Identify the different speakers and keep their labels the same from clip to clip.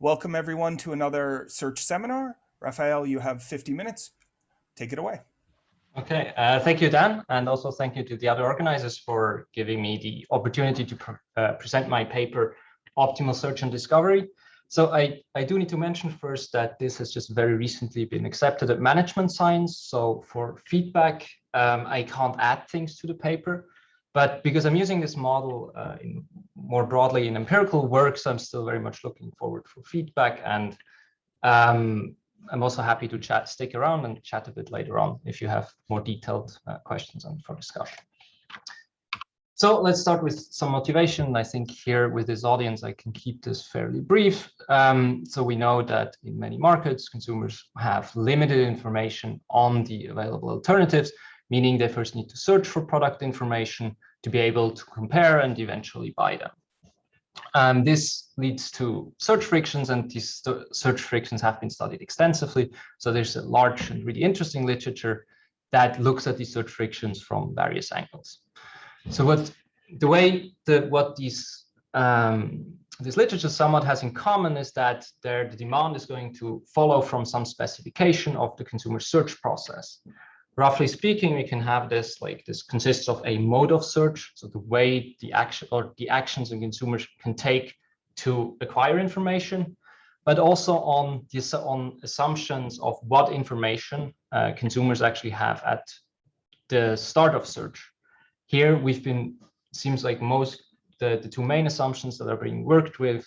Speaker 1: Welcome everyone to another search seminar. Rafael, you have 50 minutes. Take it away.
Speaker 2: Okay, thank you, Dan, and also thank you to the other organizers for giving me the opportunity to present my paper, Optimal Search and Discovery. So I do need to mention first that this has just very recently been accepted at Management Science. So for feedback, I can't add things to the paper, but because I'm using this model more broadly in empirical works, I'm still very much looking forward for feedback, and I'm also happy to stick around and chat a bit later on if you have more detailed questions and for discussion. So let's start with some motivation. I think here with this audience, I can keep this fairly brief. So we know that in many markets, consumers have limited information on the available alternatives, meaning they first need to search for product information to be able to compare and eventually buy them. This leads to search frictions, and these search frictions have been studied extensively. So there's a large and really interesting literature that looks at these search frictions from various angles. So what this literature somewhat has in common is that the demand is going to follow from some specification of the consumer search process. Roughly speaking, we can have this consists of a mode of search, so the way the actions and consumers can take to acquire information, but also on assumptions of what information consumers actually have at the start of search. Here seems like the two main assumptions that are being worked with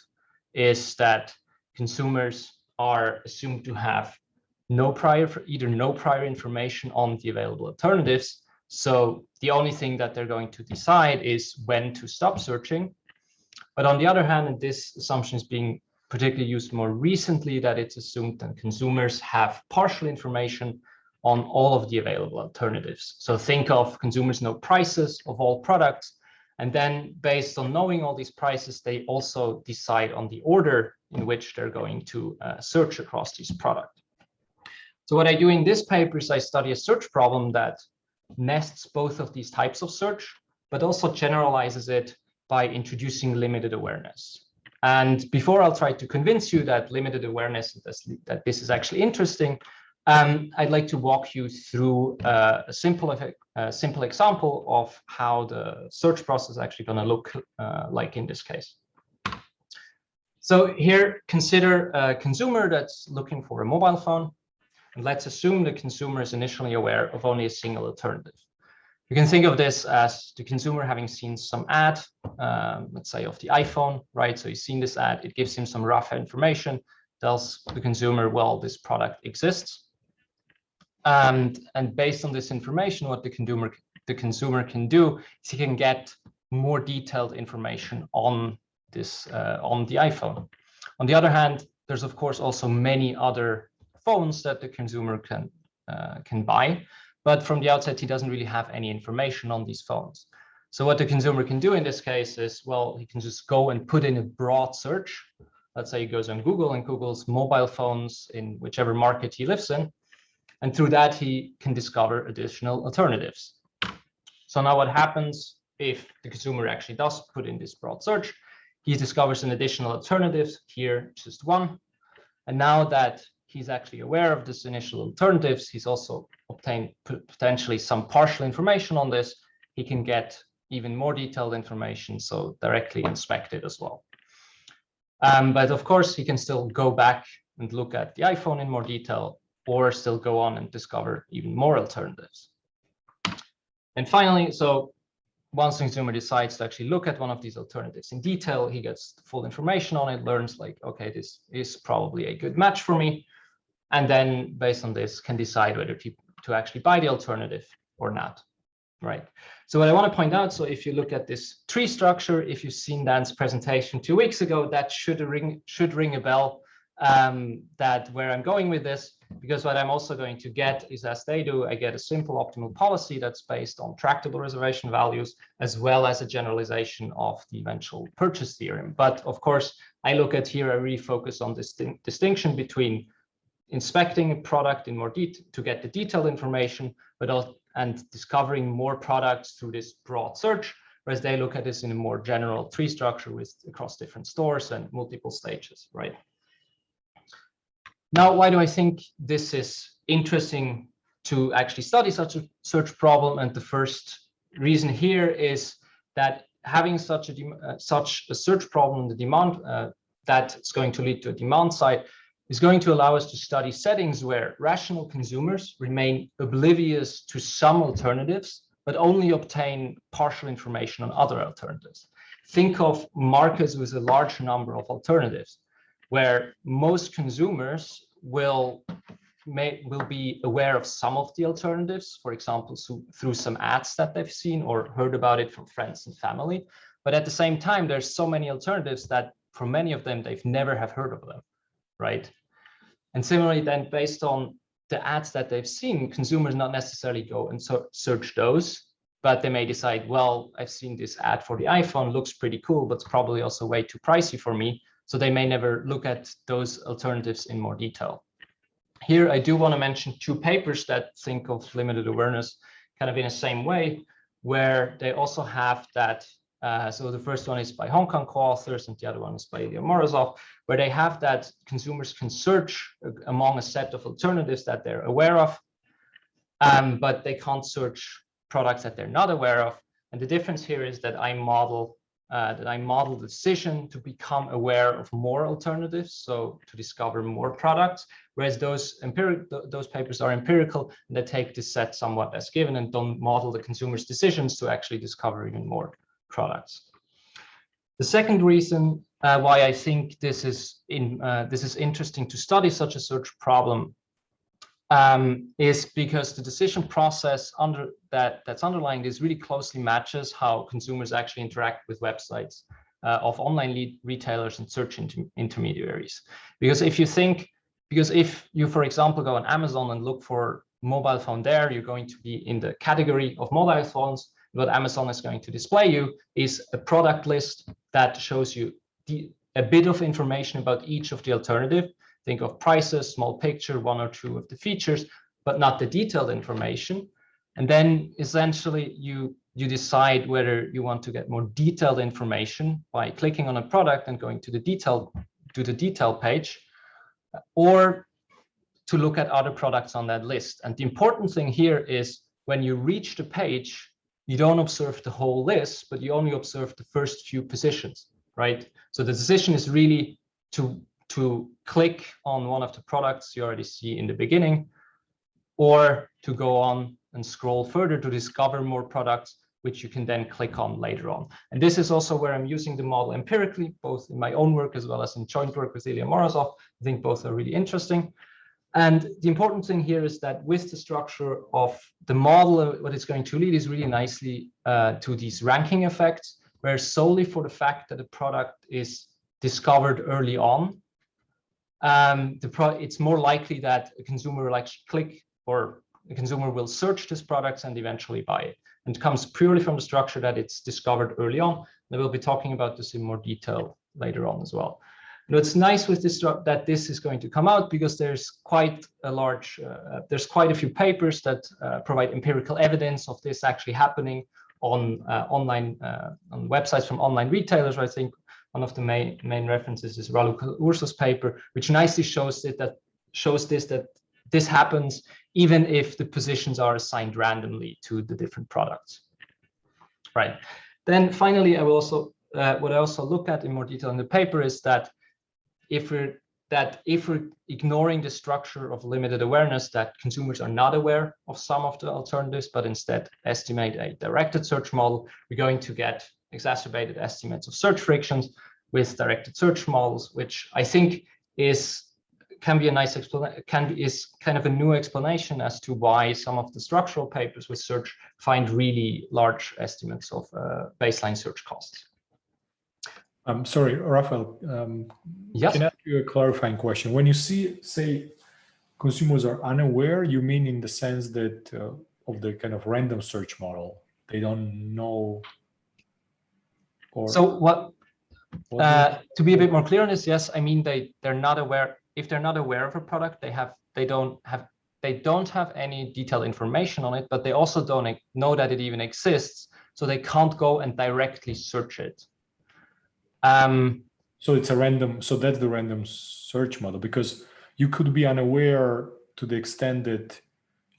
Speaker 2: is that consumers are assumed to have no prior information on the available alternatives. So the only thing that they're going to decide is when to stop searching. But on the other hand, and this assumption is being particularly used more recently, that it's assumed that consumers have partial information on all of the available alternatives. So think of consumers know prices of all products, and then based on knowing all these prices, they also decide on the order in which they're going to search across these products. So what I do in this paper is I study a search problem that nests both of these types of search, but also generalizes it by introducing limited awareness. And before I'll try to convince you that limited awareness, that this is actually interesting, I'd like to walk you through a simple example of how the search process is actually going to look like in this case. So here, consider a consumer that's looking for a mobile phone. And let's assume the consumer is initially aware of only a single alternative. You can think of this as the consumer having seen some ad, let's say of the iPhone, right? So he's seen this ad, it gives him some rough information, tells the consumer, well, this product exists. And based on this information, what the consumer can do is he can get more detailed information on this on the iPhone. On the other hand, there's of course also many other phones that the consumer can buy, but from the outset he doesn't really have any information on these phones. So what the consumer can do in this case is, well, he can just go and put in a broad search. Let's say he goes on Google and Google's mobile phones in whichever market he lives in, and through that he can discover additional alternatives. So now what happens if the consumer actually does put in this broad search? He discovers an additional alternative, here just one, and now that he's actually aware of this initial alternatives, he's also obtained potentially some partial information on this. He can get even more detailed information, so directly inspect it as well. But of course, he can still go back and look at the iPhone in more detail, or still go on and discover even more alternatives. And finally, so once the consumer decides to actually look at one of these alternatives in detail, he gets the full information on it, learns like, okay, this is probably a good match for me. And then based on this can decide whether to actually buy the alternative or not, right? So what I want to point out, so if you look at this tree structure, if you've seen Dan's presentation 2 weeks ago, that should ring a bell, that where I'm going with this, because what I'm also going to get is, as they do, I get a simple optimal policy that's based on tractable reservation values, as well as a generalization of the eventual purchase theorem. But of course, I look at here, I really focus on this distinction between inspecting a product in more detail to get the detailed information, but also and discovering more products through this broad search, whereas they look at this in a more general tree structure with across different stores and multiple stages, right? Now, why do I think this is interesting to actually study such a search problem? And the first reason here is that having such a search problem, the demand that's going to lead to a demand side, is going to allow us to study settings where rational consumers remain oblivious to some alternatives, but only obtain partial information on other alternatives. Think of markets with a large number of alternatives, where most consumers will be aware of some of the alternatives, for example, through some ads that they've seen or heard about it from friends and family. But at the same time, there's so many alternatives that for many of them, they've never have heard of them, right? And similarly, then based on the ads that they've seen, consumers not necessarily go and search those, but they may decide, well, I've seen this ad for the iPhone, looks pretty cool, but it's probably also way too pricey for me. So they may never look at those alternatives in more detail. Here, I do want to mention two papers that think of limited awareness kind of in the same way, where they also have that. So the first one is by Hong Kong co-authors, and the other one is by Ilya Morozov, where they have that consumers can search among a set of alternatives that they're aware of, but they can't search products that they're not aware of. And the difference here is that I model the decision to become aware of more alternatives, so to discover more products, whereas those papers are empirical, and they take this set somewhat as given and don't model the consumer's decisions to actually discover even more products. The second reason why I think this is interesting to study such a search problem is because the decision process that's underlying this really closely matches how consumers actually interact with websites of online retailers and search intermediaries. Because if you, for example, go on Amazon and look for mobile phone there, you're going to be in the category of mobile phones. What Amazon is going to display you is a product list that shows you a bit of information about each of the alternative. Think of prices, small picture, one or two of the features, but not the detailed information. And then essentially you decide whether you want to get more detailed information by clicking on a product and going to the detail page, or to look at other products on that list. And the important thing here is when you reach the page, you don't observe the whole list, but you only observe the first few positions, right? So the decision is really to click on one of the products you already see in the beginning, or to go on and scroll further to discover more products, which you can then click on later on. And this is also where I'm using the model empirically, both in my own work as well as in joint work with Ilya Morozov. I think both are really interesting. And the important thing here is that with the structure of the model, what it's going to lead is really nicely to these ranking effects, where solely for the fact that a product is discovered early on, it's more likely that a consumer will actually click, or a consumer will search these products and eventually buy it. And it comes purely from the structure that it's discovered early on. And we'll be talking about this in more detail later on as well. And what's nice with this that this is going to come out, because there's quite a few papers that provide empirical evidence of this actually happening on on websites from online retailers. I think one of the main references is Raluca Urso's paper, which nicely shows that this happens even if the positions are assigned randomly to the different products. Right. Then finally, what I also look at in more detail in the paper is that if we're ignoring the structure of limited awareness, that consumers are not aware of some of the alternatives, but instead estimate a directed search model, we're going to get exacerbated estimates of search frictions with directed search models, which I think can be a nice explanation, is kind of a new explanation as to why some of the structural papers with search find really large estimates of baseline search costs.
Speaker 3: I'm sorry, Rafael.
Speaker 2: Yes?
Speaker 3: Can I ask you a clarifying question? When you say consumers are unaware, you mean in the sense that of the kind of random search model, they don't know? Or
Speaker 2: so what to be a bit more clear on this, yes, I mean they're not aware. If they're not aware of a product, they don't have any detailed information on it, but they also don't know that it even exists, so they can't go and directly search it.
Speaker 3: So it's a random. So that's the random search model, because you could be unaware to the extent that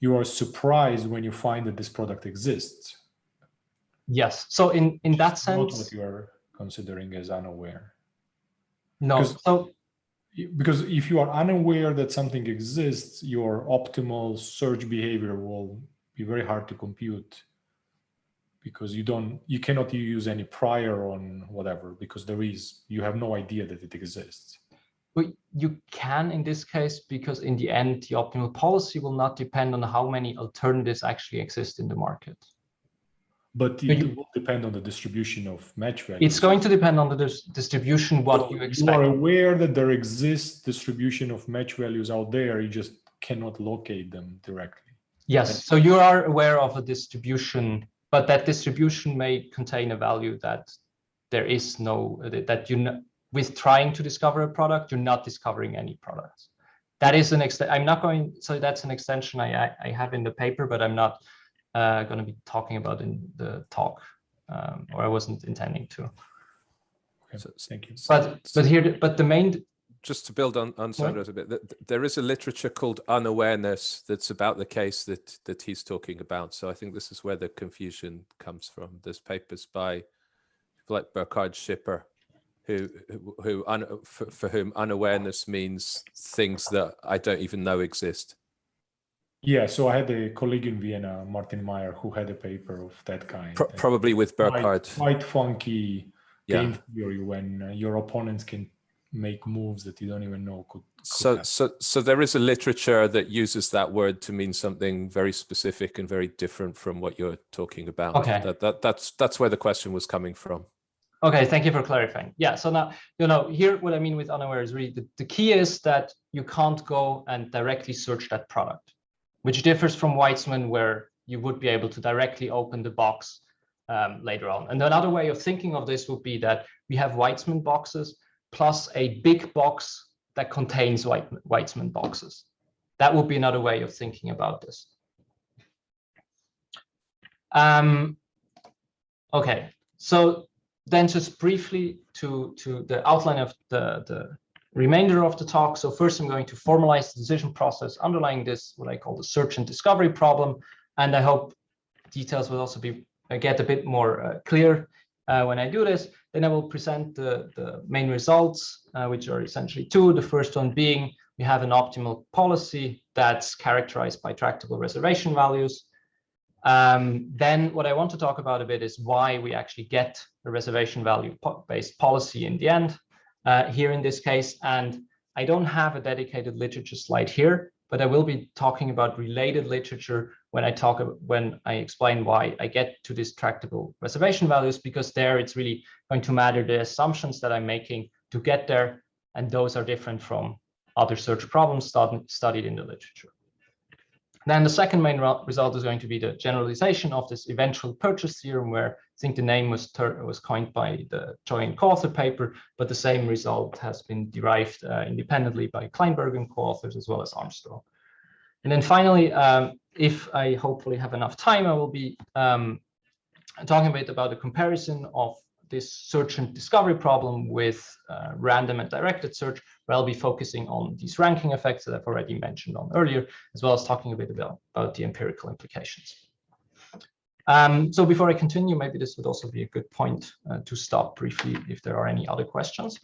Speaker 3: you are surprised when you find that this product exists.
Speaker 2: Yes. So in that sense,
Speaker 3: not what you are considering as unaware.
Speaker 2: No.
Speaker 3: Because if you are unaware that something exists, your optimal search behavior will be very hard to compute, because you cannot use any prior on whatever, because you have no idea that it exists.
Speaker 2: But you can in this case, because in the end, the optimal policy will not depend on how many alternatives actually exist in the market.
Speaker 3: But it will depend on the distribution of match values.
Speaker 2: It's going to depend on the distribution, what you expect.
Speaker 3: You are aware that there exists distribution of match values out there, you just cannot locate them directly.
Speaker 2: Yes, so you are aware of a distribution, but that distribution may contain a value that there is no, that with trying to discover a product, you're not discovering any products. That is an so that's an extension I have in the paper, but I'm not going to be talking about in the talk, or I wasn't intending to.
Speaker 3: Okay, so, thank you.
Speaker 2: But the main,
Speaker 4: just to build on Sandro's a bit, there is a literature called Unawareness that's about the case that he's talking about. So I think this is where the confusion comes from. There's papers by people like Burkhard Schipper, for whom unawareness means things that I don't even know exist.
Speaker 3: Yeah, so I had a colleague in Vienna, Martin Meyer, who had a paper of that kind.
Speaker 4: Probably with Burkhard.
Speaker 3: Quite funky game theory when your opponents can make moves that you don't even know could
Speaker 4: so there is a literature that uses that word to mean something very specific and very different from what you're talking about.
Speaker 2: Okay.
Speaker 4: That's where the question was coming from.
Speaker 2: Okay, thank you for clarifying. Yeah, so now, here what I mean with unaware is really the key is that you can't go and directly search that product, which differs from Weitzman, where you would be able to directly open the box later on. And another way of thinking of this would be that we have Weitzman boxes plus a big box that contains Weitzman boxes. That would be another way of thinking about this. Okay, so then just briefly to the outline of the remainder of the talk. So first I'm going to formalize the decision process underlying this, what I call the search and discovery problem. And I hope details will also get a bit more clear when I do this. Then I will present the main results, which are essentially two. The first one being we have an optimal policy that's characterized by tractable reservation values. Then what I want to talk about a bit is why we actually get a reservation value-based policy in the end here in this case. And I don't have a dedicated literature slide here, but I will be talking about related literature when I explain why I get to these tractable reservation values, because there it's really going to matter the assumptions that I'm making to get there, and those are different from other search problems studied in the literature. Then the second main result is going to be the generalization of this eventual purchase theorem, where I think the name was coined by the joint co-author paper, but the same result has been derived independently by Kleinberg and co-authors, as well as Armstrong. And then finally, if I hopefully have enough time, I will be talking a bit about the comparison of this search and discovery problem with random and directed search, where I'll be focusing on these ranking effects that I've already mentioned on earlier, as well as talking a bit about the empirical implications. So before I continue, maybe this would also be a good point to stop briefly if there are any other questions.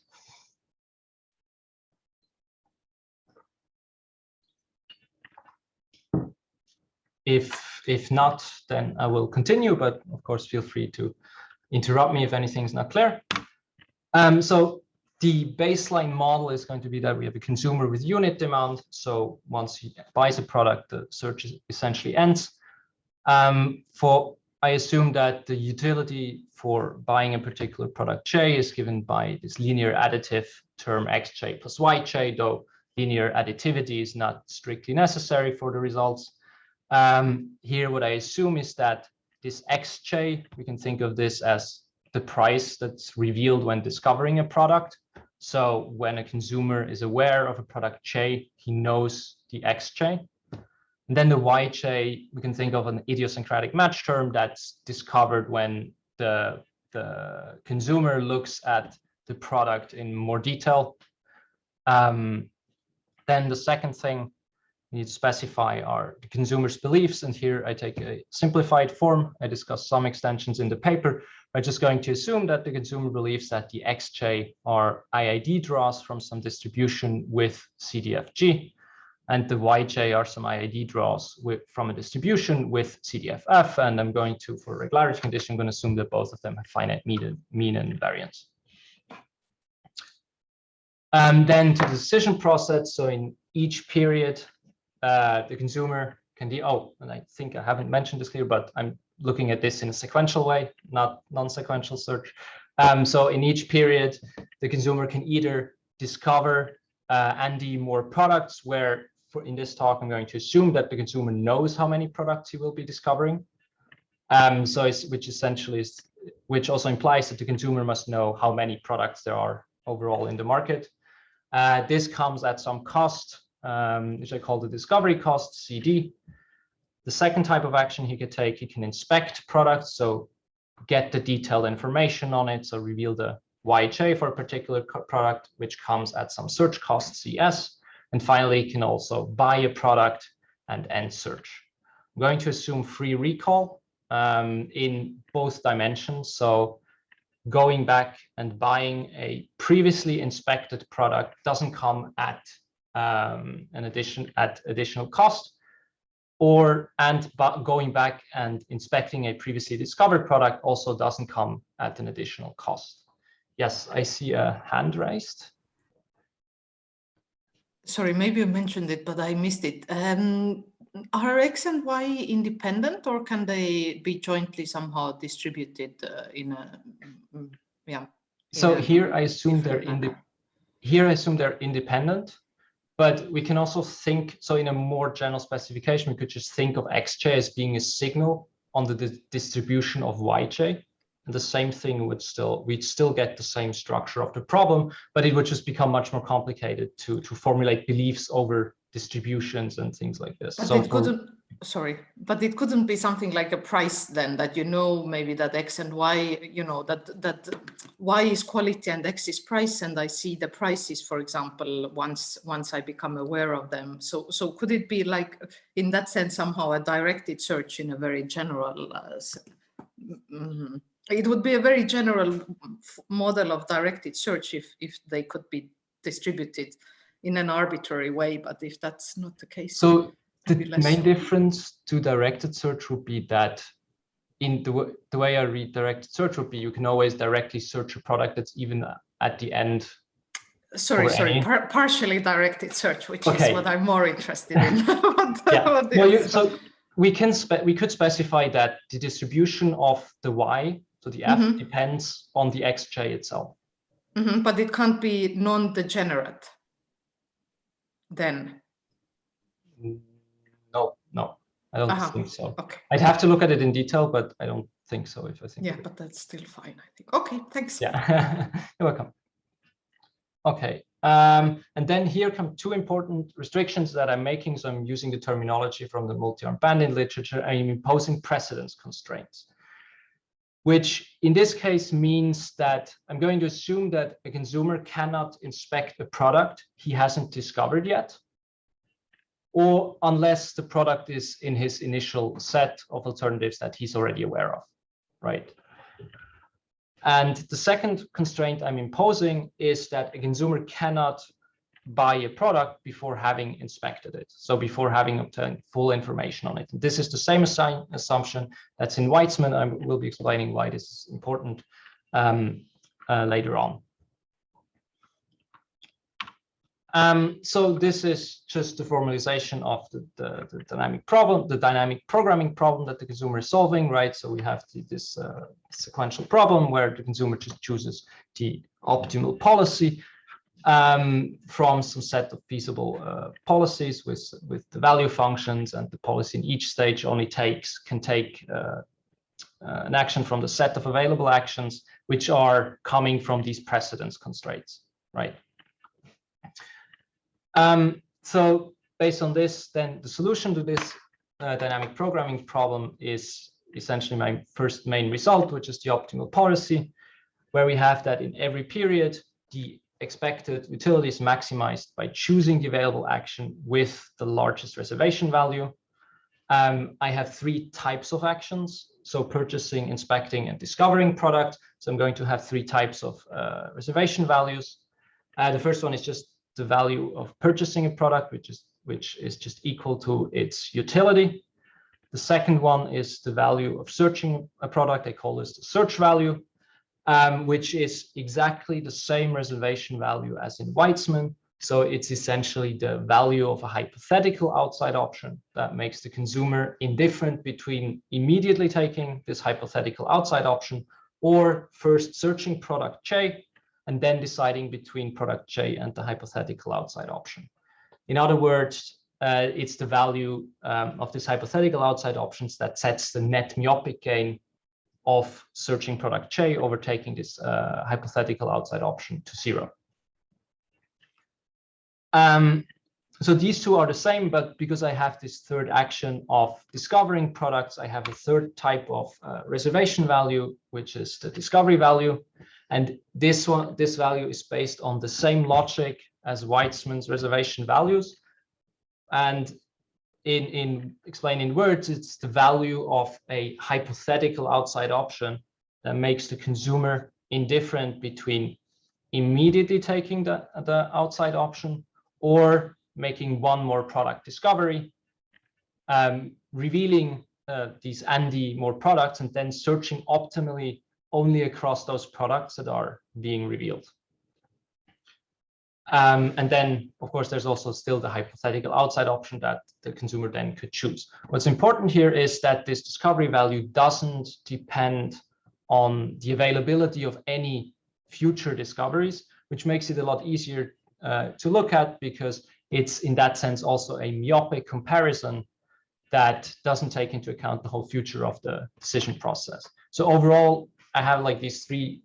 Speaker 2: If not, then I will continue, but of course, feel free to interrupt me if anything's not clear. So the baseline model is going to be that we have a consumer with unit demand. So once he buys a product, the search essentially ends. I assume that the utility for buying a particular product J is given by this linear additive term xj plus yj, though linear additivity is not strictly necessary for the results. Here, what I assume is that this xj, we can think of this as the price that's revealed when discovering a product. So when a consumer is aware of a product J, he knows the xj. And then the yj, we can think of an idiosyncratic match term that's discovered when the consumer looks at the product in more detail. Then the second thing we need to specify are the consumer's beliefs. And here I take a simplified form. I discuss some extensions in the paper. I'm just going to assume that the consumer believes that the xj are IID draws from some distribution with CDFG, and the yj are some IID draws from a distribution with CDFF. And I'm going to, for regularity condition, I'm going to assume that both of them have finite mean and variance. Then to the decision process. So in each period, the consumer can be, and I think I haven't mentioned this here, but I'm looking at this in a sequential way, not non-sequential search. So in each period, the consumer can either discover and do more products, where in this talk, I'm going to assume that the consumer knows how many products he will be discovering. Which also implies that the consumer must know how many products there are overall in the market. This comes at some cost, which I call the discovery cost, CD. The second type of action he could take, he can inspect products, so get the detailed information on it, so reveal the YJ for a particular product, which comes at some search cost, CS. And finally, he can also buy a product and end search. I'm going to assume free recall in both dimensions. So going back and buying a previously inspected product doesn't come at additional cost, going back and inspecting a previously discovered product also doesn't come at an additional cost. Yes, I see a hand raised.
Speaker 5: Sorry, maybe you mentioned it, but I missed it. Are X and Y independent, or can they be jointly somehow distributed in a,
Speaker 2: So here I assume they're independent, but we can also think, so in a more general specification, we could just think of xj as being a signal on the distribution of yj. And the same thing we'd still get the same structure of the problem, but it would just become much more complicated to formulate beliefs over distributions and things like this.
Speaker 5: But
Speaker 2: so
Speaker 5: it couldn't be something like a price then, that maybe that X and Y, that Y is quality and X is price, and I see the prices, for example, once I become aware of them. So could it be like, in that sense, somehow a directed search in a very general it would be a very general model of directed search if they could be distributed in an arbitrary way, but if that's not the case.
Speaker 2: So the main difference to directed search would be that in the way I read directed search would be you can always directly search a product that's even at the end.
Speaker 5: Partially directed search, which is what I'm more interested in.
Speaker 2: So we could specify that the distribution of the Y, so the F, depends on the xj itself.
Speaker 5: But it can't be non-degenerate then.
Speaker 2: No, I don't think so.
Speaker 5: Okay.
Speaker 2: I'd have to look at it in detail, but I don't think so.
Speaker 5: But that's still fine, I think. Okay, thanks.
Speaker 2: Yeah, you're welcome. Okay, and then here come two important restrictions that I'm making. So I'm using the terminology from the multi-arm banding literature. I'm imposing precedence constraints, which in this case means that I'm going to assume that a consumer cannot inspect a product he hasn't discovered yet, or unless the product is in his initial set of alternatives that he's already aware of, right? And the second constraint I'm imposing is that a consumer cannot buy a product before having inspected it, so before having obtained full information on it. And this is the same assumption that's in Weitzman. I will be explaining why this is important later on. So this is just the formalization of the dynamic problem, the dynamic programming problem that the consumer is solving, right? So we have this sequential problem where the consumer just chooses the optimal policy from some set of feasible policies with the value functions, and the policy in each stage only can take an action from the set of available actions, which are coming from these precedence constraints, right? So based on this, then the solution to this dynamic programming problem is essentially my first main result, which is the optimal policy, where we have that in every period, the expected utility is maximized by choosing the available action with the largest reservation value. I have 3 types of actions. So purchasing, inspecting, and discovering product. So I'm going to have 3 types of reservation values. The first one is just the value of purchasing a product, which is just equal to its utility. The second one is the value of searching a product. I call this the search value, which is exactly the same reservation value as in Weitzman. So it's essentially the value of a hypothetical outside option that makes the consumer indifferent between immediately taking this hypothetical outside option or first searching product J and then deciding between product J and the hypothetical outside option. In other words, it's the value of this hypothetical outside options that sets the net myopic gain of searching product J over taking this hypothetical outside option to 0. So these 2 are the same, but because I have this third action of discovering products, I have a third type of reservation value, which is the discovery value. And this value is based on the same logic as Weitzman's reservation values. And in explaining words, it's the value of a hypothetical outside option that makes the consumer indifferent between immediately taking the outside option or making one more product discovery, revealing these more products, and then searching optimally only across those products that are being revealed. And then, of course, there's also still the hypothetical outside option that the consumer then could choose. What's important here is that this discovery value doesn't depend on the availability of any future discoveries, which makes it a lot easier to look at, because it's in that sense also a myopic comparison that doesn't take into account the whole future of the decision process. So overall, I have like these three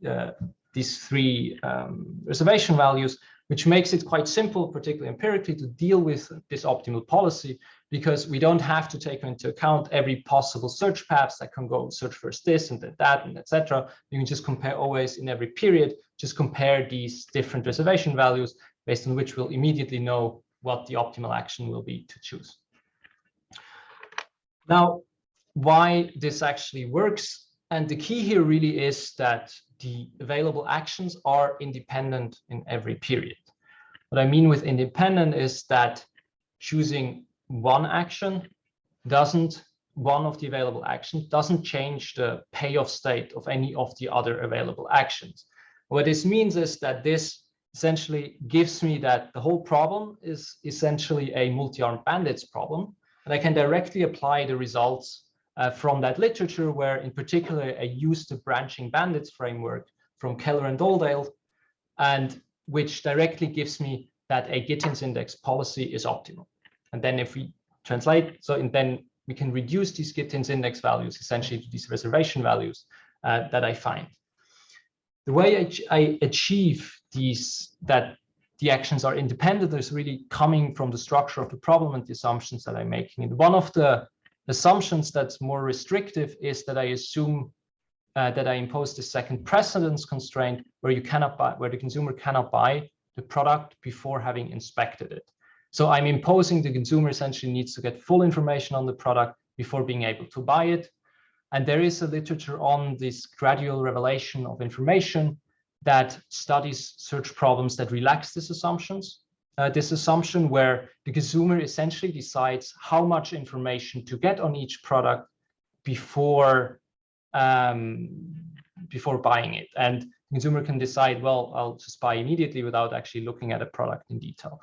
Speaker 2: reservation values, which makes it quite simple, particularly empirically, to deal with this optimal policy, because we don't have to take into account every possible search paths that can go search first this and then that and etc. You can just compare always in every period, just compare these different reservation values based on which we'll immediately know what the optimal action will be to choose. Now, why this actually works, and the key here really is that the available actions are independent in every period. What I mean with independent is that choosing one action one of the available actions doesn't change the payoff state of any of the other available actions. What this means is that this essentially gives me that the whole problem is essentially a multi-armed bandits problem, and I can directly apply the results from that literature, where in particular I used the branching bandits framework from Keller and Oldale, and which directly gives me that a Gittins index policy is optimal. And then if we translate, then we can reduce these Gittins index values essentially to these reservation values that I find. The way I achieve that the actions are independent is really coming from the structure of the problem and the assumptions that I'm making. And one of the assumptions that's more restrictive is that I assume that I impose the second precedence constraint, where the consumer cannot buy the product before having inspected it. So I'm imposing the consumer essentially needs to get full information on the product before being able to buy it. And there is a literature on this gradual revelation of information that studies search problems that relax these assumptions. This assumption where the consumer essentially decides how much information to get on each product before buying it. And the consumer can decide, well, I'll just buy immediately without actually looking at a product in detail.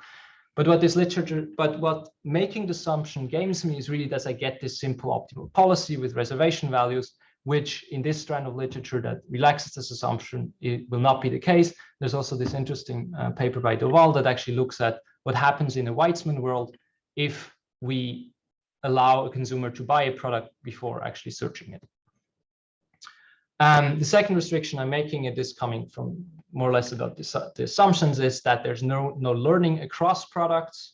Speaker 2: But what making the assumption games me is really that I get this simple optimal policy with reservation values, which in this strand of literature that relaxes this assumption, it will not be the case. There's also this interesting paper by Doval that actually looks at what happens in a Weitzman world if we allow a consumer to buy a product before actually searching it. The second restriction I'm making, it is coming from more or less about the assumptions, is that there's no learning across products.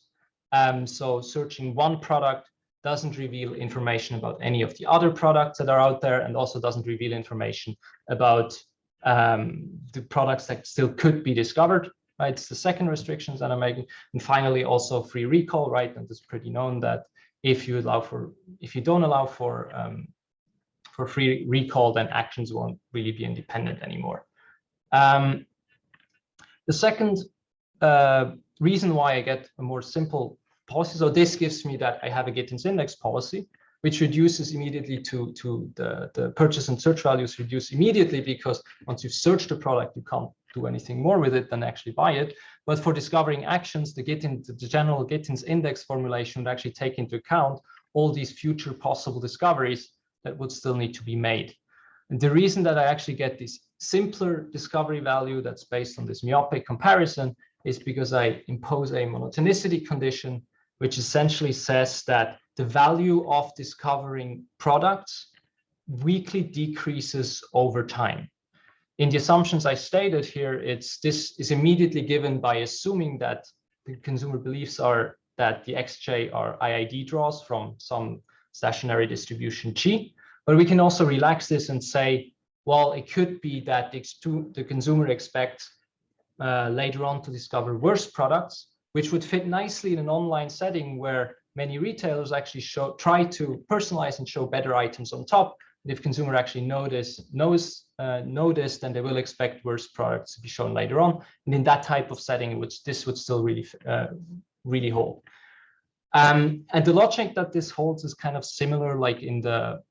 Speaker 2: So searching one product doesn't reveal information about any of the other products that are out there, and also doesn't reveal information about the products that still could be discovered. right? It's the second restrictions that I'm making. And finally, also free recall, right? And it's pretty known that if you don't allow for free recall, then actions won't really be independent anymore. The second reason why I get a more simple policy, so this gives me that I have a gittins index policy, which reduces immediately to the purchase and search values reduce immediately, because once you've searched the product, you can't do anything more with it than actually buy it. But for discovering actions, the general gittins index formulation would actually take into account all these future possible discoveries that would still need to be made. And the reason that I actually get this simpler discovery value that's based on this myopic comparison is because I impose a monotonicity condition, which essentially says that the value of discovering products weakly decreases over time. In the assumptions I stated here, this is immediately given by assuming that the consumer beliefs are that the xj are IID draws from some stationary distribution G. But we can also relax this and say, well, it could be that the consumer expects later on to discover worse products, which would fit nicely in an online setting where many retailers actually try to personalize and show better items on top. And if consumer actually notice, then they will expect worse products to be shown later on. And in that type of setting, this would still really hold. And the logic that this holds is kind of similar, like in the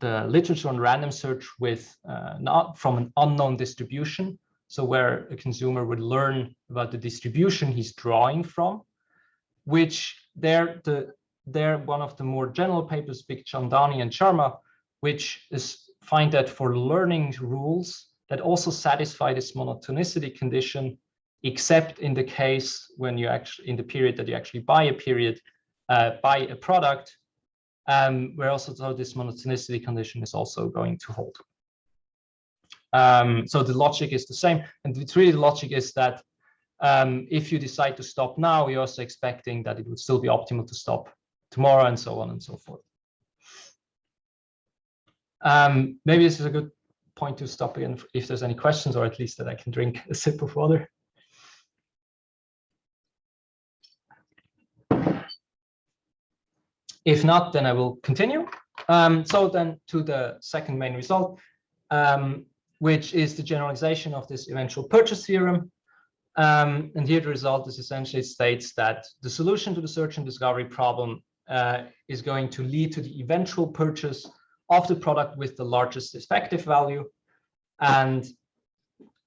Speaker 2: literature on random search with not from an unknown distribution. So where a consumer would learn about the distribution he's drawing from, which they're one of the more general papers, Big Chandani and Sharma, which find that for learning rules that also satisfy this monotonicity condition, except in the case when you actually, in the period that you actually buy a product, where also so this monotonicity condition is also going to hold. So the logic is the same, and it's really the logic is that if you decide to stop now, you're also expecting that it would still be optimal to stop tomorrow, and so on and so forth. Maybe this is a good point to stop again if there's any questions, or at least that I can drink a sip of water. If not, then I will continue. So then to the second main result, which is the generalization of this eventual purchase theorem. And here the result is essentially states that the solution to the search and discovery problem is going to lead to the eventual purchase of the product with the largest effective value. And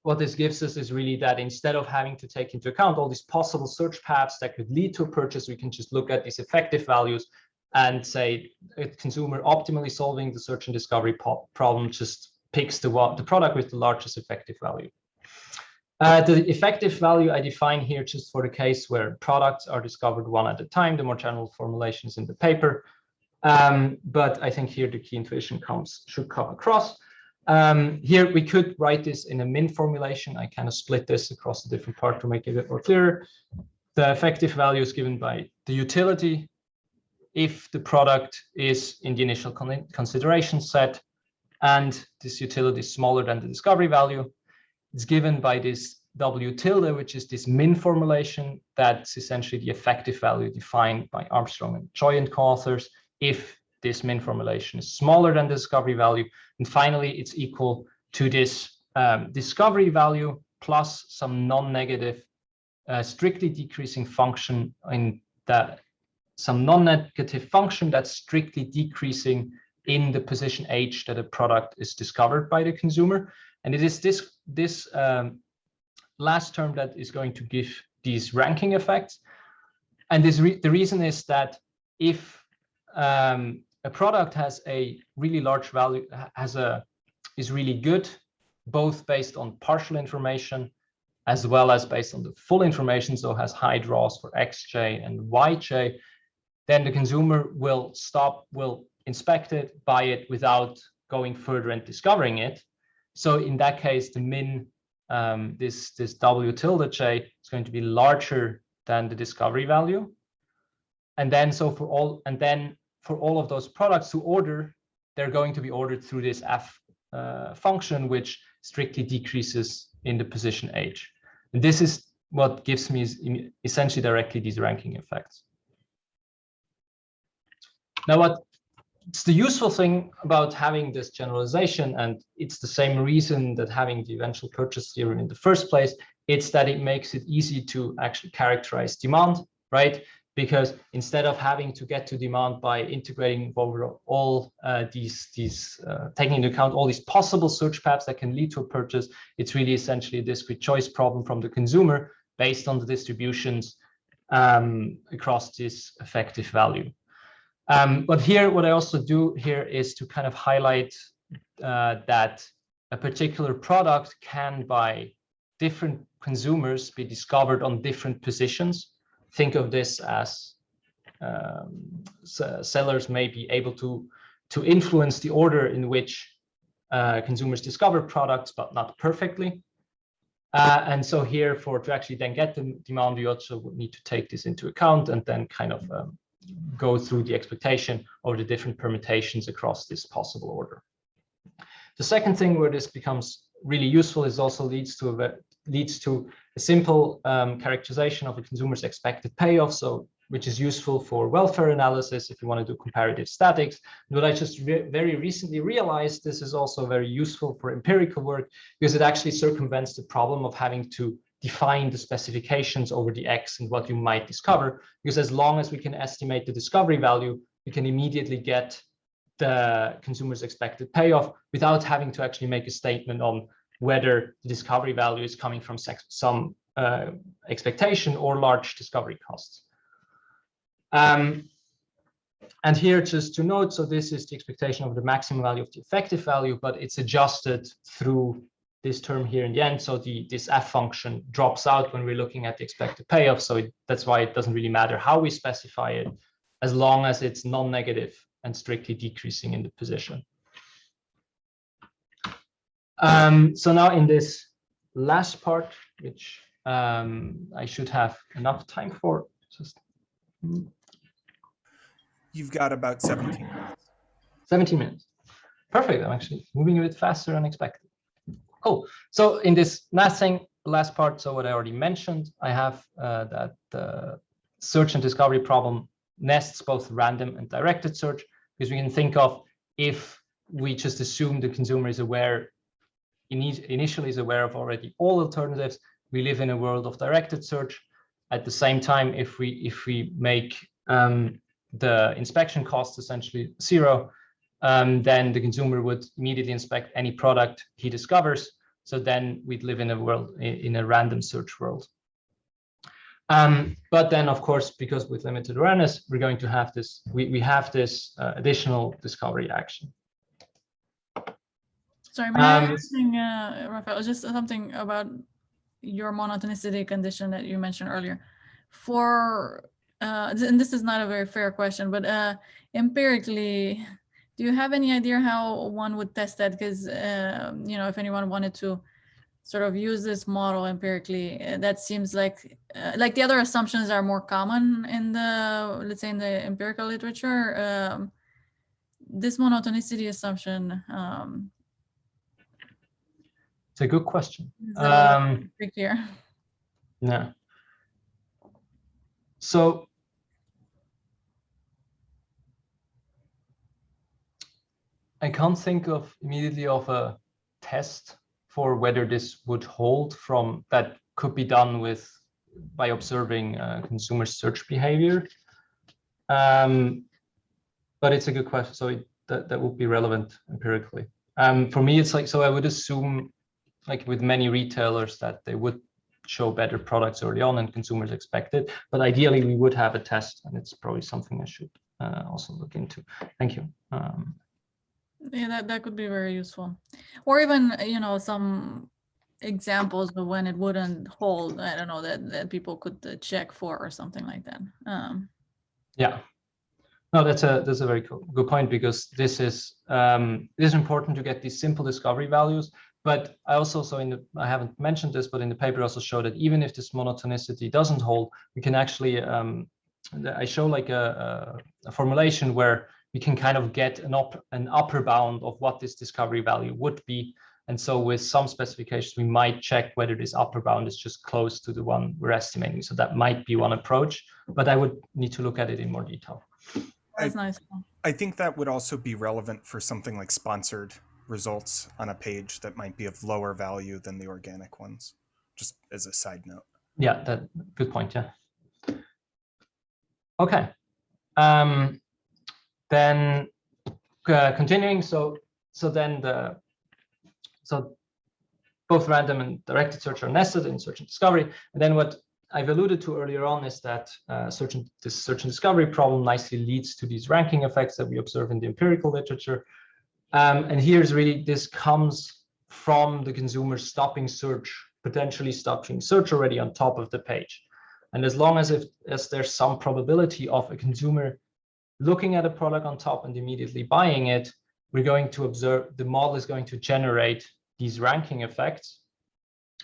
Speaker 2: what this gives us is really that instead of having to take into account all these possible search paths that could lead to a purchase, we can just look at these effective values and say a consumer optimally solving the search and discovery problem just picks the product with the largest effective value. The effective value I define here just for the case where products are discovered one at a time. The more general formulation is in the paper. But I think here the key intuition should come across. Here we could write this in a min formulation. I kind of split this across the different parts to make it a bit more clearer. The effective value is given by the utility if the product is in the initial consideration set and this utility is smaller than the discovery value. It's given by this W tilde, which is this min formulation that's essentially the effective value defined by Armstrong and Choi and co-authors if this min formulation is smaller than the discovery value. And finally, it's equal to this discovery value plus some non-negative strictly decreasing function in that some non-negative function that's strictly decreasing in the position H that a product is discovered by the consumer. And it is this last term that is going to give these ranking effects. And the reason is that if a product has a really large value, is really good, both based on partial information as well as based on the full information, so has high draws for xj and yj, then the consumer will inspect it, buy it without going further and discovering it. So in that case, the min, this W tilde j is going to be larger than the discovery value. And then for all of those products to order, they're going to be ordered through this F function, which strictly decreases in the position H. And this is what gives me essentially directly these ranking effects. Now, what's the useful thing about having this generalization, and it's the same reason that having the eventual purchase theorem in the first place, it's that it makes it easy to actually characterize demand, right? Because instead of having to get to demand by integrating over all taking into account all these possible search paths that can lead to a purchase, it's really essentially a discrete choice problem from the consumer based on the distributions across this effective value. But here, what I also do here is to kind of highlight that a particular product can, by different consumers, be discovered on different positions. Think of this as sellers may be able to influence the order in which consumers discover products, but not perfectly. And so here, to actually then get the demand, we also would need to take this into account and then kind of go through the expectation of the different permutations across this possible order. The second thing where this becomes really useful is also leads to a simple characterization of a consumer's expected payoff, so which is useful for welfare analysis if you want to do comparative statics. But I just very recently realized this is also very useful for empirical work, because it actually circumvents the problem of having to define the specifications over the X and what you might discover, because as long as we can estimate the discovery value, we can immediately get the consumer's expected payoff without having to actually make a statement on whether the discovery value is coming from some expectation or large discovery costs. And here, just to note, so this is the expectation of the maximum value of the effective value, but it's adjusted through this term here in the end. So this f function drops out when we're looking at the expected payoff. So that's why it doesn't really matter how we specify it, as long as it's non-negative and strictly decreasing in the position. So now in this last part, which I should have enough time for,
Speaker 1: You've got about 17 minutes.
Speaker 2: 17 minutes. Perfect. I'm actually moving a bit faster than expected. Cool. So in this last part, so what I already mentioned, I have that the search and discovery problem nests both random and directed search, because we can think of, if we just assume the consumer is aware, initially is aware of already all alternatives, we live in a world of directed search. At the same time, if we make the inspection cost essentially 0, then the consumer would immediately inspect any product he discovers. So then we'd live in a world, in a random search world. But then, of course, because with limited awareness, we're going to have this, we have this additional discovery action.
Speaker 6: Sorry, may I ask something, Rafael, just something about your monotonicity condition that you mentioned earlier. For, and this is not a very fair question, but empirically, do you have any idea how one would test that? Because, you know, if anyone wanted to sort of use this model empirically, that seems like the other assumptions are more common in the, let's say, in the empirical literature. This monotonicity assumption.
Speaker 2: It's a good question.
Speaker 6: Trickier.
Speaker 2: Yeah. So I can't think of immediately of a test for whether this would hold from that could be done by observing consumer search behavior. But it's a good question. So that would be relevant empirically. For me, it's like, so I would assume, like with many retailers, that they would show better products early on and consumers expect it. But ideally, we would have a test, and it's probably something I should also look into. Thank you.
Speaker 6: Yeah, that could be very useful. Or even, you know, some examples of when it wouldn't hold, I don't know, that people could check for or something like that.
Speaker 2: Yeah. No, that's a very good point, because this is important to get these simple discovery values. But I also, I haven't mentioned this, but in the paper I also show that even if this monotonicity doesn't hold, we can actually, I show like a formulation where we can kind of get an upper bound of what this discovery value would be. And so with some specifications, we might check whether this upper bound is just close to the one we're estimating. So that might be one approach, but I would need to look at it in more detail.
Speaker 6: That's nice.
Speaker 1: I think that would also be relevant for something like sponsored results on a page that might be of lower value than the organic ones, just as a side note.
Speaker 2: Yeah, that good point. Yeah. Okay. Then continuing. So both random and directed search are nested in search and discovery. And then what I've alluded to earlier on is that this search and discovery problem nicely leads to these ranking effects that we observe in the empirical literature. And here's really, this comes from the consumer stopping search, potentially stopping search already on top of the page. And as long as there's some probability of a consumer looking at a product on top and immediately buying it, we're going to observe, the model is going to generate these ranking effects.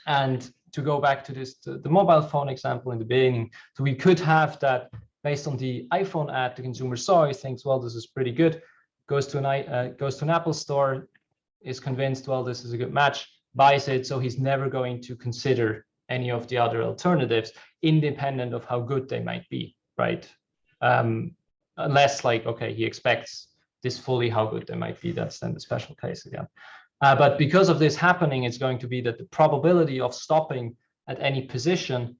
Speaker 2: And to go back to the mobile phone example in the beginning, so we could have that based on the iPhone ad the consumer saw, he thinks, well, this is pretty good, goes to an Apple store, is convinced, well, this is a good match, buys it, so he's never going to consider any of the other alternatives, independent of how good they might be, right? Unless, like, okay, he expects this fully how good they might be, that's then the special case again. But because of this happening, it's going to be that the probability of stopping at any position,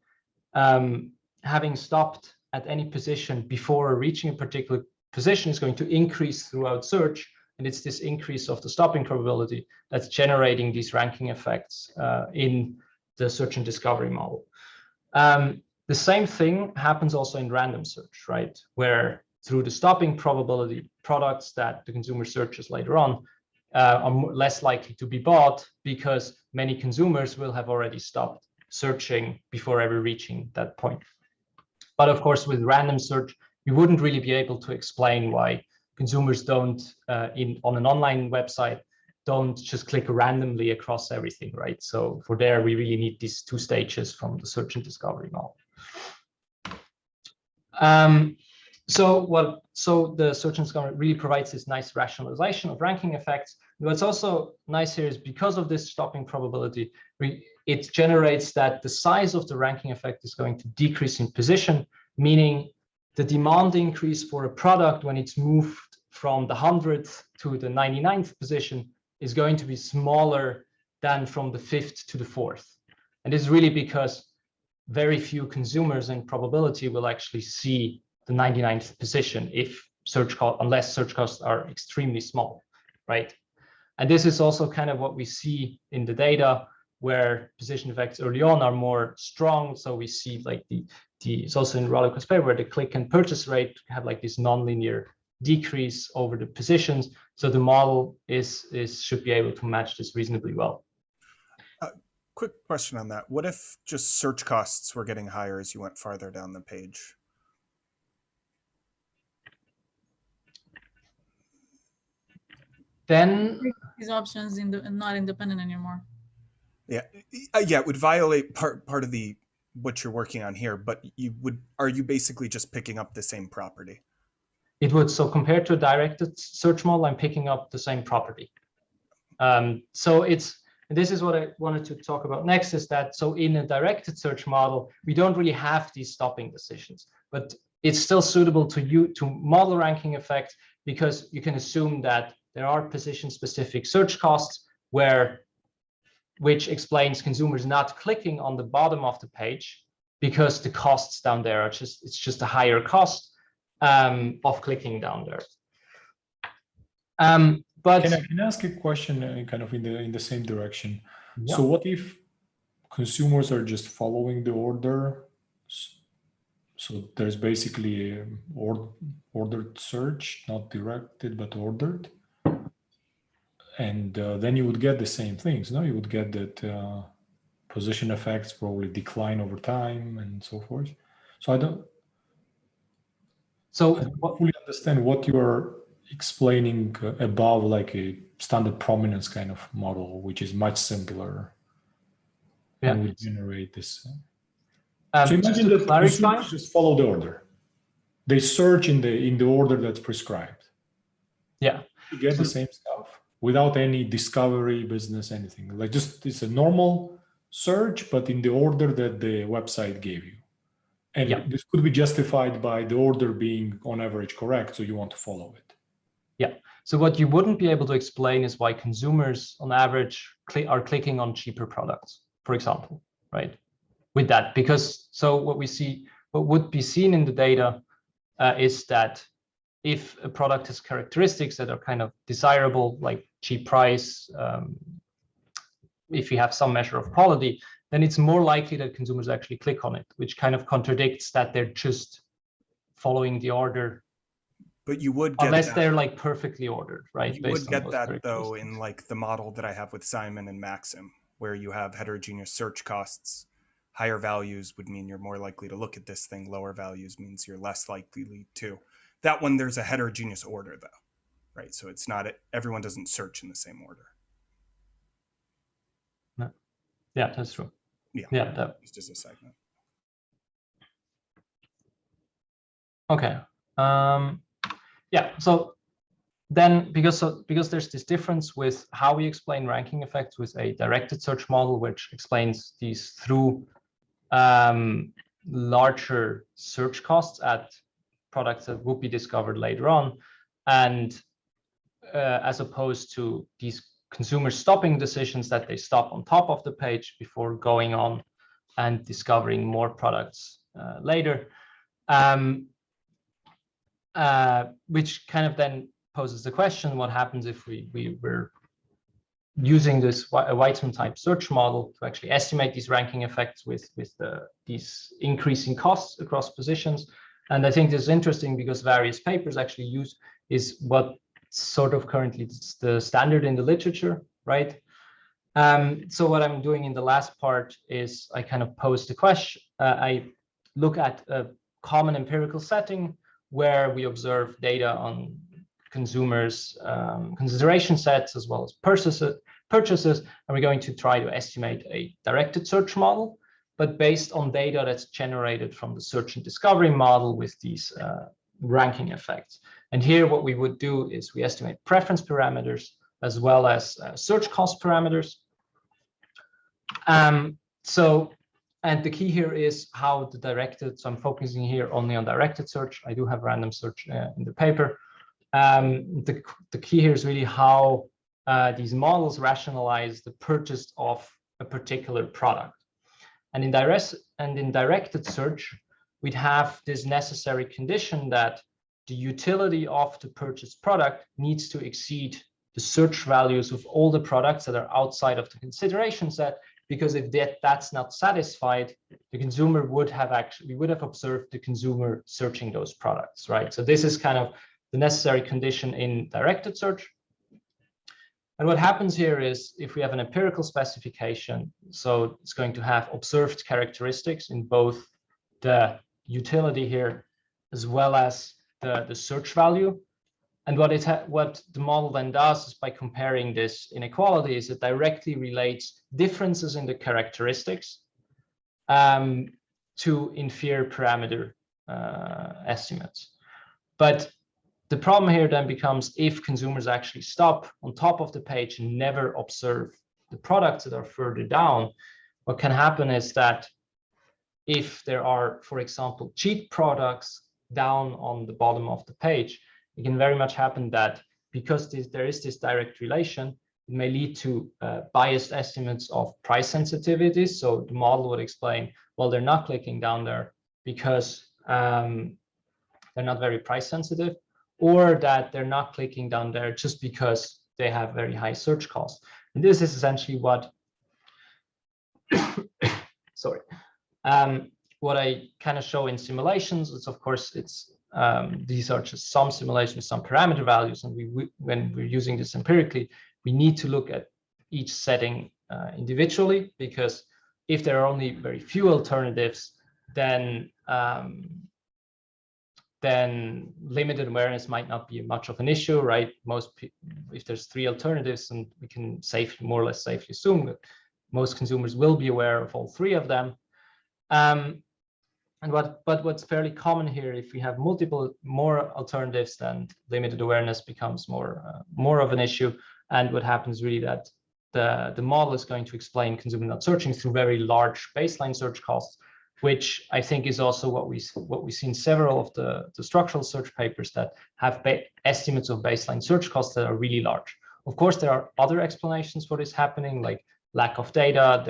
Speaker 2: having stopped at any position before reaching a particular position, is going to increase throughout search. And it's this increase of the stopping probability that's generating these ranking effects in the search and discovery model. The same thing happens also in random search, right? Where through the stopping probability, products that the consumer searches later on are less likely to be bought because many consumers will have already stopped searching before ever reaching that point. But of course, with random search, we wouldn't really be able to explain why consumers don't, on an online website, don't just click randomly across everything, right? So for there, we really need these two stages from the search and discovery model. So the search and discovery really provides this nice rationalization of ranking effects. What's also nice here is because of this stopping probability, it generates that the size of the ranking effect is going to decrease in position, meaning the demand increase for a product when it's moved from the 100th to the 99th position is going to be smaller than from the 5th to the 4th. And this is really because very few consumers in probability will actually see the 99th position unless search costs are extremely small, right? And this is also kind of what we see in the data where position effects early on are more strong. So we see like it's also in Rollicos paper where the click and purchase rate have like this nonlinear decrease over the positions. So the model should be able to match this reasonably well.
Speaker 1: Quick question on that. What if just search costs were getting higher as you went farther down the page?
Speaker 2: Then
Speaker 6: these options not independent anymore.
Speaker 1: Yeah, it would violate part of what you're working on here, but are you basically just picking up the same property?
Speaker 2: It would. So compared to a directed search model, I'm picking up the same property. This is what I wanted to talk about next, is that so in a directed search model, we don't really have these stopping decisions, but it's still suitable to model ranking effects because you can assume that there are position-specific search costs which explains consumers not clicking on the bottom of the page because the costs down there are it's just a higher cost of clicking down there. But
Speaker 3: can I ask a question kind of in the same direction?
Speaker 2: Yeah.
Speaker 3: So what if consumers are just following the order? So there's basically ordered search, not directed, but ordered. And then you would get the same things, no? You would get that position effects probably decline over time and so forth. So I don't fully understand what you are explaining above, like a standard prominence kind of model, which is much simpler.
Speaker 2: Yeah.
Speaker 3: And would generate this.
Speaker 2: So
Speaker 3: imagine that consumers just follow the order. They search in the order that's prescribed.
Speaker 2: Yeah.
Speaker 3: You get the same stuff. without any discovery, business, anything. Like just it's a normal search, but in the order that the website gave you. And
Speaker 2: Yeah.
Speaker 3: this could be justified by the order being on average correct, so you want to follow it.
Speaker 2: Yeah. So what you wouldn't be able to explain is why consumers on average are clicking on cheaper products, for example, right? With that, because so what would be seen in the data is that if a product has characteristics that are kind of desirable, like cheap price, if you have some measure of quality, then it's more likely that consumers actually click on it, which kind of contradicts that they're just following the order.
Speaker 1: But you would get
Speaker 2: unless
Speaker 1: that.
Speaker 2: they're like perfectly ordered, right?
Speaker 1: You
Speaker 2: Based
Speaker 1: would get
Speaker 2: on those
Speaker 1: that though in
Speaker 2: characteristics.
Speaker 1: like the model that I have with Simon and Maxim, where you have heterogeneous search costs. Higher values would mean you're more likely to look at this thing. Lower values means you're less likely to. That one, there's a heterogeneous order though, right? So it's not, everyone doesn't search in the same order.
Speaker 2: No. Yeah, that's true.
Speaker 1: Yeah,
Speaker 2: that.
Speaker 1: Just as a side note.
Speaker 2: Okay. Yeah, so then because there's this difference with how we explain ranking effects with a directed search model, which explains these through larger search costs at products that would be discovered later on, and as opposed to these consumer stopping decisions that they stop on top of the page before going on and discovering more products later, which kind of then poses the question, what happens if we were using this Weitzman type search model to actually estimate these ranking effects with these increasing costs across positions? And I think this is interesting because various papers actually use is what sort of currently the standard in the literature, right? So what I'm doing in the last part is I kind of pose the question, I look at a common empirical setting where we observe data on consumers' consideration sets as well as purchases, and we're going to try to estimate a directed search model, but based on data that's generated from the search and discovery model with these ranking effects. And here what we would do is we estimate preference parameters as well as search cost parameters. And the key here is how the directed, so I'm focusing here only on directed search. I do have random search in the paper. The key here is really how these models rationalize the purchase of a particular product. And in directed search, we'd have this necessary condition that the utility of the purchased product needs to exceed the search values of all the products that are outside of the consideration set, because if that's not satisfied, the consumer would have observed the consumer searching those products, right? So this is kind of the necessary condition in directed search. And what happens here is if we have an empirical specification, so it's going to have observed characteristics in both the utility here as well as the search value. And what the model then does is by comparing this inequality is it directly relates differences in the characteristics to inferior parameter estimates. But the problem here then becomes if consumers actually stop on top of the page and never observe the products that are further down, what can happen is that if there are, for example, cheap products down on the bottom of the page, it can very much happen that because there is this direct relation, it may lead to biased estimates of price sensitivities. So the model would explain, well, they're not clicking down there because they're not very price sensitive, or that they're not clicking down there just because they have very high search costs. And this is essentially what, sorry, what I kind of show in simulations is, of course, these are just some simulations, some parameter values, and when we're using this empirically, we need to look at each setting individually, because if there are only very few alternatives, then limited awareness might not be much of an issue, right? If there's 3 alternatives, and we can more or less safely assume that most consumers will be aware of all 3 of them. But what's fairly common here, if we have more alternatives, then limited awareness becomes more of an issue. And what happens really that the model is going to explain consumer not searching through very large baseline search costs, which I think is also what we see in several of the structural search papers that have estimates of baseline search costs that are really large. Of course, there are other explanations for this happening, like lack of data.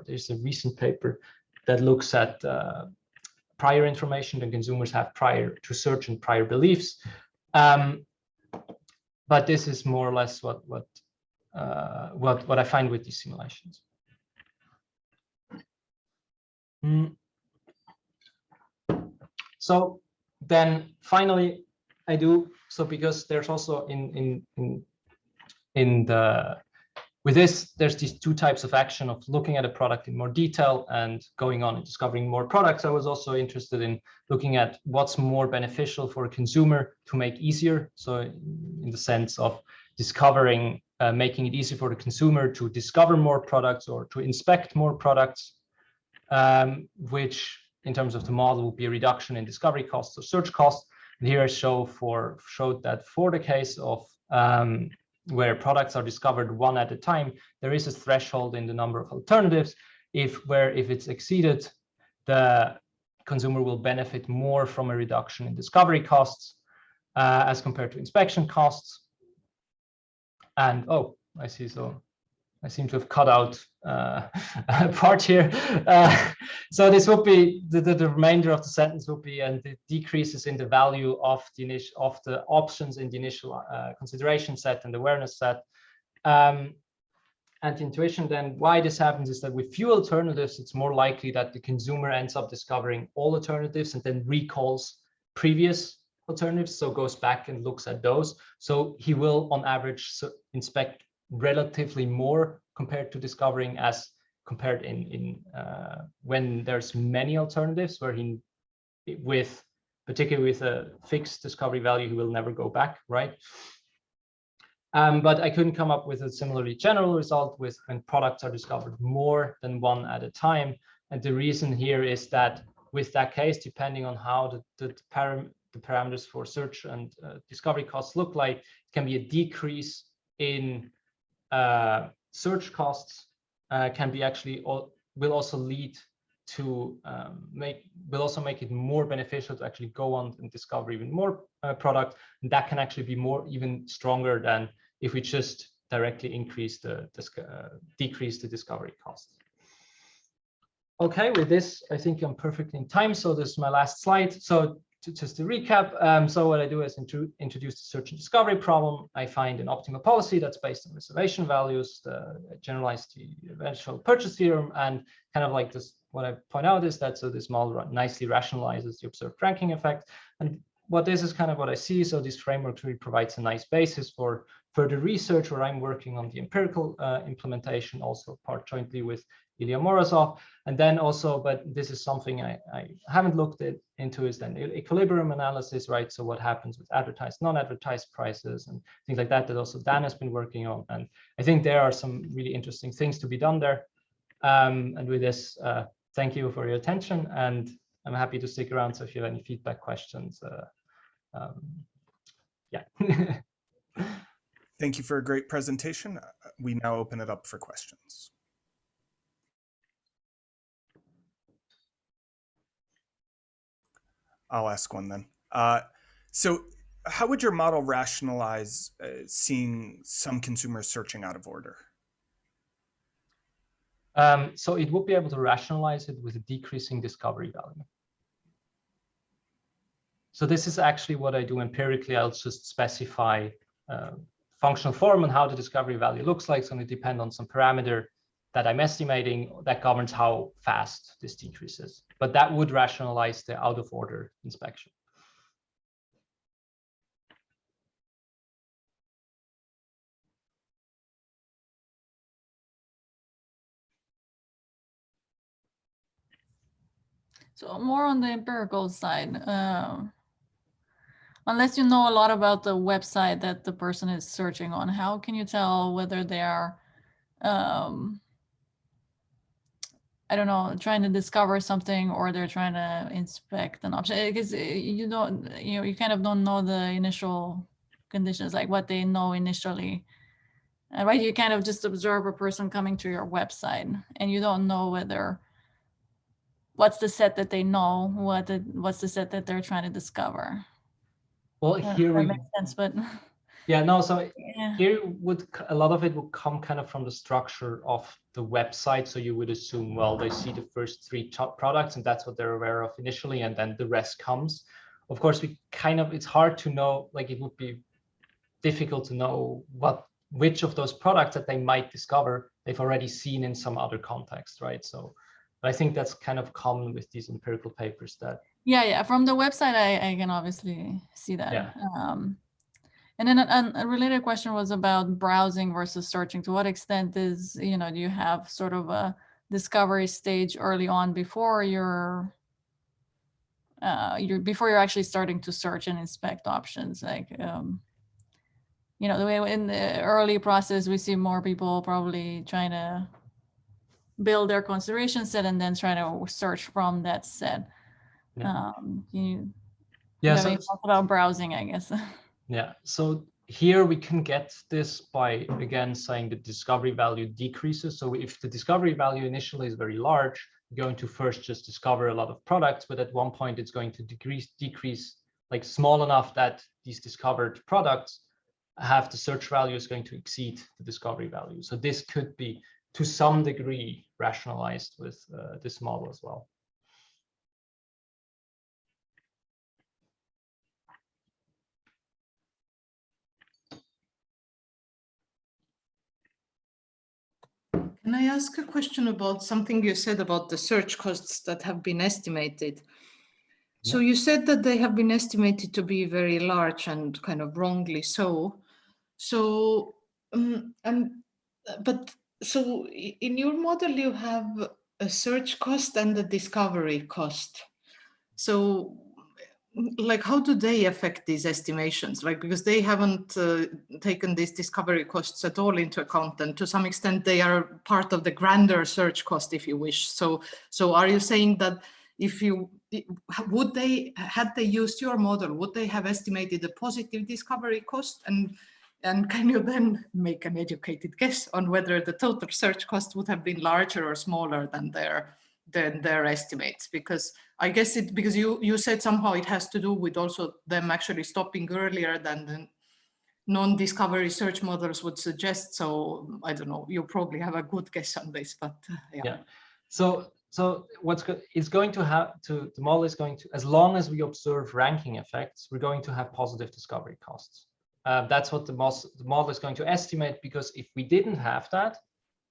Speaker 2: There's a recent paper that looks at prior information that consumers have prior to search and prior beliefs. But this is more or less what I find with these simulations. So then finally, because there's also with this, there's these two types of action of looking at a product in more detail and going on and discovering more products. I was also interested in looking at what's more beneficial for a consumer to make easier. So in the sense of discovering, making it easier for the consumer to discover more products or to inspect more products, which in terms of the model would be a reduction in discovery costs or search costs. And here I showed that for the case of where products are discovered one at a time, there is a threshold in the number of alternatives. If it's exceeded, the consumer will benefit more from a reduction in discovery costs as compared to inspection costs. And oh, I see. So I seem to have cut out a part here. So this would be the remainder of the sentence would be, and the decreases in the value of the options in the initial consideration set and awareness set. And intuition, then why this happens is that with few alternatives, it's more likely that the consumer ends up discovering all alternatives and then recalls previous alternatives, so goes back and looks at those. So he will, on average, inspect relatively more compared to discovering as compared in when there's many alternatives, where particularly with a fixed discovery value, he will never go back, right? But I couldn't come up with a similarly general result with when products are discovered more than one at a time. And the reason here is that with that case, depending on how the parameters for search and discovery costs look like, it can be a decrease in search costs can be actually will also lead to will also make it more beneficial to actually go on and discover even more product. And that can actually be even stronger than if we just directly decrease the discovery costs. Okay, with this, I think I'm perfectly in time. So this is my last slide. So just to recap, so what I do is introduce the search and discovery problem. I find an optimal policy that's based on reservation values, generalize the eventual purchase theorem, and kind of like this. What I point out is that this model nicely rationalizes the observed ranking effect. And what this is kind of what I see. So this framework really provides a nice basis for further research, where I'm working on the empirical implementation, also part jointly with Ilya Morozov. And then also, but this is something I haven't looked into, is then equilibrium analysis, right? So what happens with advertised, non-advertised prices and things like that also Dan has been working on. And I think there are some really interesting things to be done there. And with this, thank you for your attention. And I'm happy to stick around. So if you have any feedback, questions, yeah.
Speaker 1: Thank you for a great presentation. We now open it up for questions. I'll ask one then. So how would your model rationalize seeing some consumers searching out of order?
Speaker 2: So it would be able to rationalize it with a decreasing discovery value. So this is actually what I do empirically. I'll just specify functional form and how the discovery value looks like. It's going to depend on some parameter that I'm estimating that governs how fast this decreases. But that would rationalize the out of order inspection.
Speaker 6: So more on the empirical side, unless you know a lot about the website that the person is searching on, how can you tell whether they are, I don't know, trying to discover something or they're trying to inspect an option? Because you kind of don't know the initial conditions, like what they know initially. Right, you kind of just observe a person coming to your website, and you don't know what's the set that they know, what's the set that they're trying to discover.
Speaker 2: Well, here
Speaker 6: that makes sense, but
Speaker 2: yeah, no. So
Speaker 6: yeah.
Speaker 2: here a lot of it would come kind of from the structure of the website. So you would assume, well, they see the first 3 top products, and that's what they're aware of initially, and then the rest comes. Of course, it's hard to know. Like, it would be difficult to know which of those products that they might discover they've already seen in some other context, right? So I think that's kind of common with these empirical papers that.
Speaker 6: Yeah, from the website, I can obviously see that.
Speaker 2: Yeah.
Speaker 6: And then a related question was about browsing versus searching. To what extent do you have sort of a discovery stage early on before you're actually starting to search and inspect options? Like, the way in the early process, we see more people probably trying to build their consideration set and then try to search from that set.
Speaker 2: Yeah.
Speaker 6: You
Speaker 2: Yeah.
Speaker 6: have any thoughts about browsing, I guess?
Speaker 2: Yeah. So here we can get this by, again, saying the discovery value decreases. So if the discovery value initially is very large, you're going to first just discover a lot of products, but at one point it's going to decrease like small enough that these discovered products have the search value is going to exceed the discovery value. So this could be to some degree rationalized with this model as well.
Speaker 5: Can I ask a question about something you said about the search costs that have been estimated? Yeah. So you said that they have been estimated to be very large and kind of wrongly so. So, so in your model, you have a search cost and a discovery cost. So, like, how do they affect these estimations? Like, because they haven't taken these discovery costs at all into account, and to some extent they are part of the grander search cost, if you wish. So are you saying that had they used your model, would they have estimated a positive discovery cost, and can you then make an educated guess on whether the total search cost would have been larger or smaller than their estimates? Because I guess because you said somehow it has to do with also them actually stopping earlier than the non-discovery search models would suggest. So I don't know, you probably have a good guess on this, but yeah.
Speaker 2: So what's good is going to have to, the model is going to, as long as we observe ranking effects, we're going to have positive discovery costs. That's what the model is going to estimate, because if we didn't have that,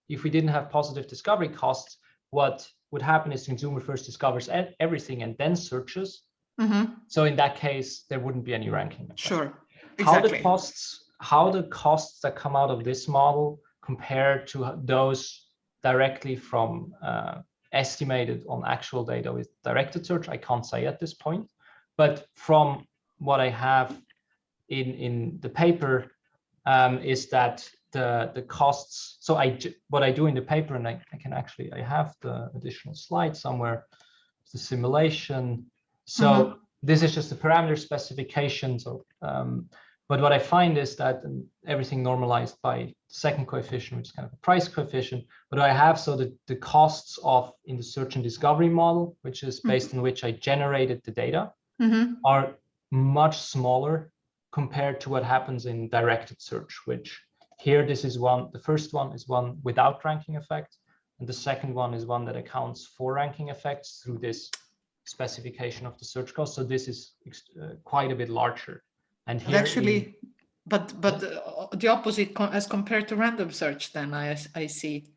Speaker 2: if we didn't have positive discovery costs, what would happen is the consumer first discovers everything and then searches. Mm-hmm. So in that case, there wouldn't be any ranking effect.
Speaker 5: Sure, exactly.
Speaker 2: How the costs that come out of this model compare to those directly from estimated on actual data with directed search, I can't say at this point. But from what I have in the paper is that the costs. So what I do in the paper, and I have the additional slide somewhere, the simulation. So this is just the parameter specification. So but what I find is that everything normalized by second coefficient, which is kind of a price coefficient. But I have, so the costs in the search and discovery model, which is based on which I generated the data, are much smaller compared to what happens in directed search, which here this is one. The first one is one without ranking effect, and the second one is one that accounts for ranking effects through this specification of the search cost. So this is quite a bit larger. And here
Speaker 5: actually, but the opposite as compared to random search, then I see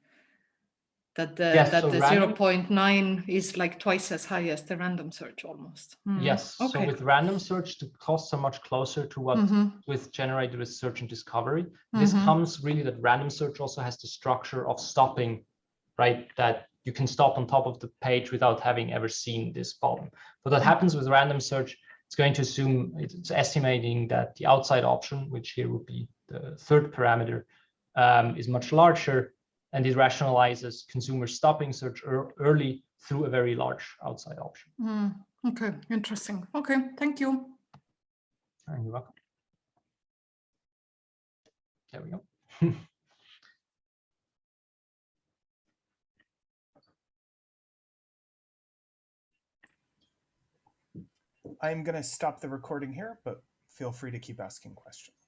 Speaker 5: that the 0.9 is like twice as high as the random search almost.
Speaker 2: Yes. Okay. So with random search, the costs are much closer to what with generated with search and discovery. This comes really that random search also has the structure of stopping, right? That you can stop on top of the page without having ever seen this bottom. But what happens with random search, it's going to assume, it's estimating that the outside option, which here would be the third parameter, is much larger, and it rationalizes consumer stopping search early through a very large outside option.
Speaker 5: Okay, interesting. Okay, thank you.
Speaker 2: You're welcome. There we go.
Speaker 1: I'm going to stop the recording here, but feel free to keep asking questions.